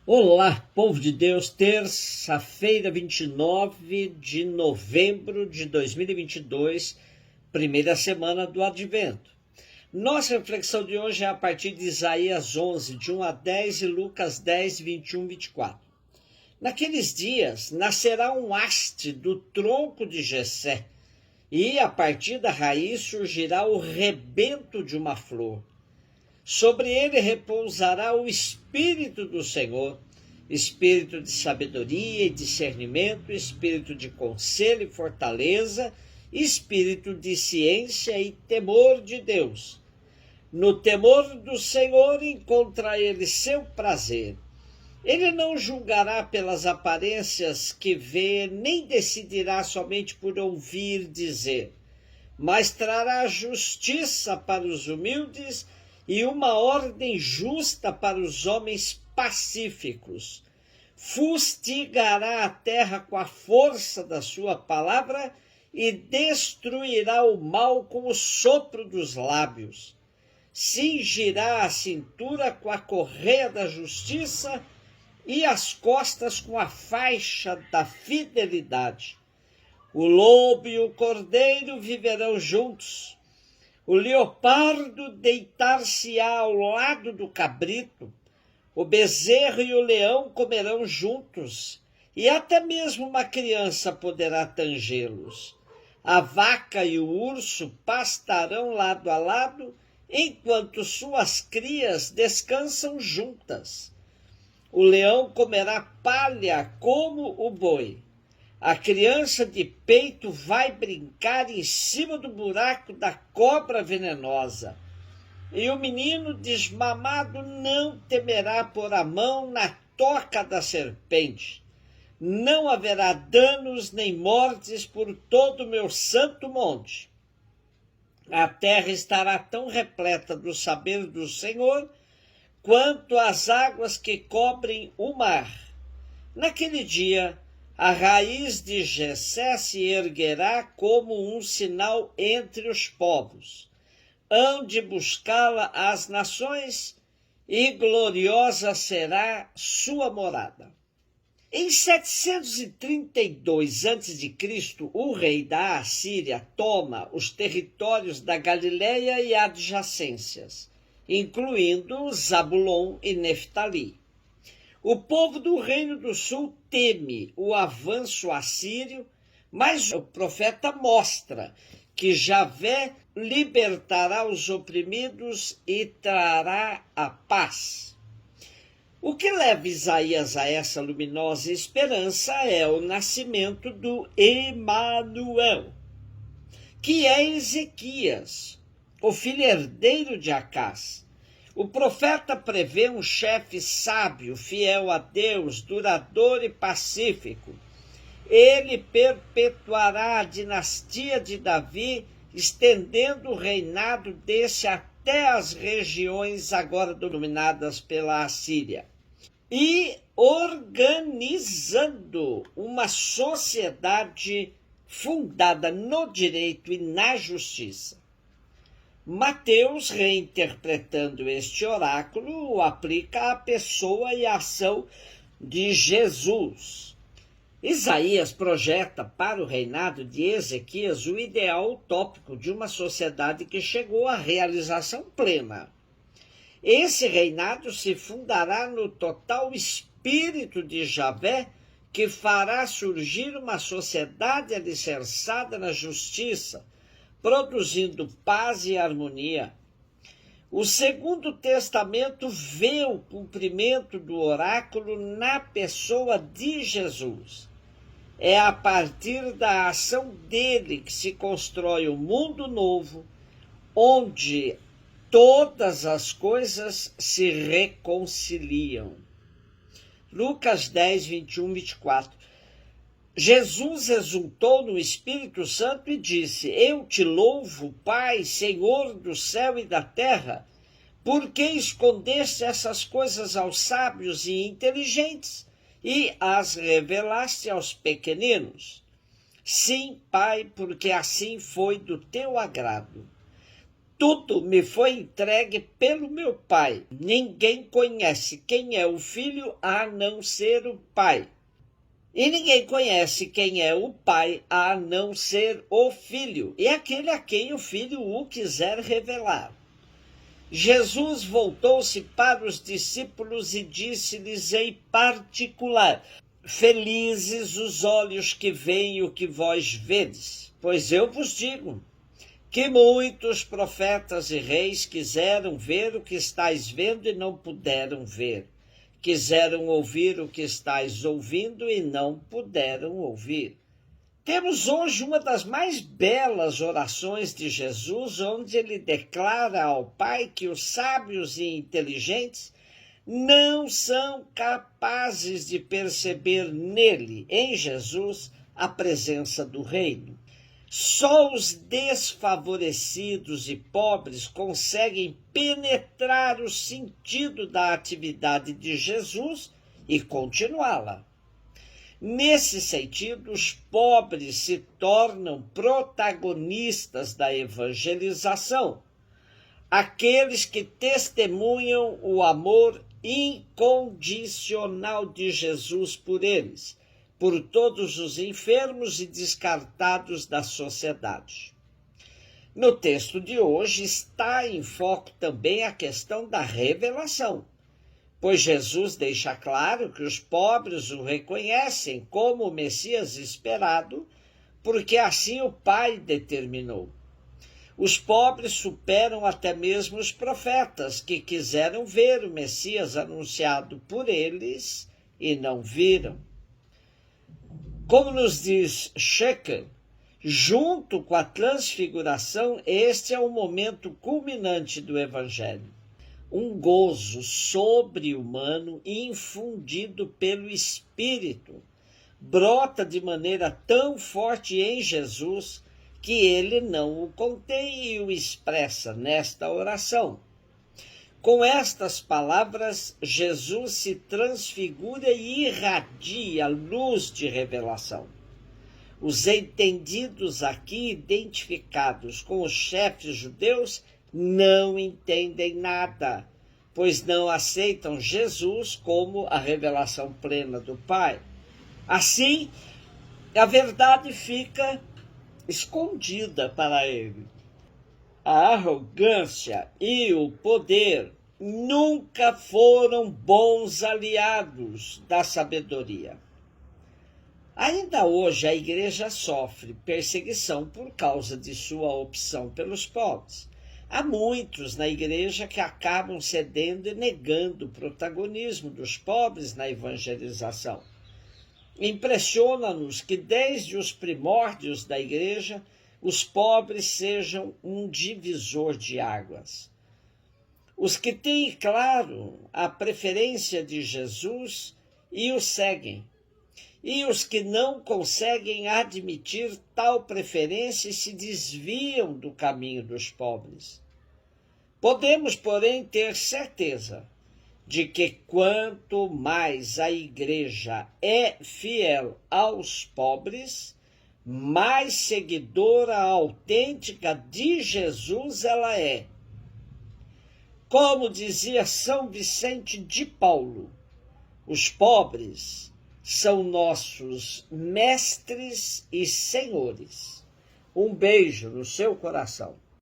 Olá, povo de Deus, terça-feira, 29 de novembro de 2022, primeira semana do Advento. Nossa reflexão de hoje é a partir de Isaías 11, de 1 a 10 e Lucas 10, 21, 24. Naqueles dias nascerá um haste do tronco de Jessé, e a partir da raiz surgirá o rebento de uma flor. Sobre ele repousará o Espírito do Senhor, espírito de sabedoria e discernimento, espírito de conselho e fortaleza, espírito de ciência e temor de Deus. No temor do Senhor encontra ele seu prazer. Ele não julgará pelas aparências que vê, nem decidirá somente por ouvir dizer, mas trará justiça para os humildes e uma ordem justa para os homens pacíficos. Fustigará a terra com a força da sua palavra e destruirá o mal com o sopro dos lábios. Cingirá a cintura com a correia da justiça e as costas com a faixa da fidelidade. O lobo e o cordeiro viverão juntos. O leopardo deitar-se-á ao lado do cabrito, o bezerro e o leão comerão juntos, e até mesmo uma criança poderá tangê-los. A vaca e o urso pastarão lado a lado, enquanto suas crias descansam juntas. O leão comerá palha como o boi. A criança de peito vai brincar em cima do buraco da cobra venenosa. E o menino desmamado não temerá pôr a mão na toca da serpente. Não haverá danos nem mortes por todo o meu santo monte. A terra estará tão repleta do saber do Senhor, quanto as águas que cobrem o mar. Naquele dia, a raiz de Jessé se erguerá como um sinal entre os povos. Hão de buscá-la as nações, e gloriosa será sua morada. Em 732 a.C., o rei da Assíria toma os territórios da Galileia e adjacências, incluindo Zabulon e Neftali. O povo do Reino do Sul teme o avanço assírio, mas o profeta mostra que Javé libertará os oprimidos e trará a paz. O que leva Isaías a essa luminosa esperança é o nascimento do Emanuel, que é Ezequias, o filho herdeiro de Acás. O profeta prevê um chefe sábio, fiel a Deus, duradouro e pacífico. Ele perpetuará a dinastia de Davi, estendendo o reinado desse até as regiões agora dominadas pela Assíria, e organizando uma sociedade fundada no direito e na justiça. Mateus, reinterpretando este oráculo, o aplica à pessoa e à ação de Jesus. Isaías projeta para o reinado de Ezequias o ideal utópico de uma sociedade que chegou à realização plena. Esse reinado se fundará no total espírito de Javé, que fará surgir uma sociedade alicerçada na justiça, produzindo paz e harmonia. O Segundo Testamento vê o cumprimento do oráculo na pessoa de Jesus. É a partir da ação dele que se constrói o mundo novo, onde todas as coisas se reconciliam. Lucas 10, 21, 24. Jesus exultou no Espírito Santo e disse: Eu te louvo, Pai, Senhor do céu e da terra, porque escondeste essas coisas aos sábios e inteligentes e as revelaste aos pequeninos. Sim, Pai, porque assim foi do teu agrado. Tudo me foi entregue pelo meu Pai. Ninguém conhece quem é o Filho a não ser o Pai. E ninguém conhece quem é o Pai a não ser o Filho, e aquele a quem o Filho o quiser revelar. Jesus voltou-se para os discípulos e disse-lhes em particular: felizes os olhos que veem o que vós vedes, pois eu vos digo que muitos profetas e reis quiseram ver o que estáis vendo e não puderam ver. Quiseram ouvir o que estáis ouvindo e não puderam ouvir. Temos hoje uma das mais belas orações de Jesus, onde ele declara ao Pai que os sábios e inteligentes não são capazes de perceber nele, em Jesus, a presença do reino. Só os desfavorecidos e pobres conseguem penetrar o sentido da atividade de Jesus e continuá-la. Nesse sentido, os pobres se tornam protagonistas da evangelização, aqueles que testemunham o amor incondicional de Jesus por eles, por todos os enfermos e descartados da sociedade. No texto de hoje está em foco também a questão da revelação, pois Jesus deixa claro que os pobres o reconhecem como o Messias esperado, porque assim o Pai determinou. Os pobres superam até mesmo os profetas, que quiseram ver o Messias anunciado por eles e não viram. Como nos diz Schekel, junto com a transfiguração, este é o momento culminante do Evangelho. Um gozo sobre-humano infundido pelo Espírito brota de maneira tão forte em Jesus que ele não o contém e o expressa nesta oração. Com estas palavras, Jesus se transfigura e irradia luz de revelação. Os entendidos aqui identificados com os chefes judeus não entendem nada, pois não aceitam Jesus como a revelação plena do Pai. Assim, a verdade fica escondida para ele. A arrogância e o poder nunca foram bons aliados da sabedoria. Ainda hoje a igreja sofre perseguição por causa de sua opção pelos pobres. Há muitos na igreja que acabam cedendo e negando o protagonismo dos pobres na evangelização. Impressiona-nos que desde os primórdios da igreja os pobres sejam um divisor de águas. Os que têm, claro, a preferência de Jesus e o seguem, e os que não conseguem admitir tal preferência e se desviam do caminho dos pobres. Podemos, porém, ter certeza de que quanto mais a igreja é fiel aos pobres, mais seguidora autêntica de Jesus ela é. Como dizia São Vicente de Paulo, os pobres são nossos mestres e senhores. Um beijo no seu coração.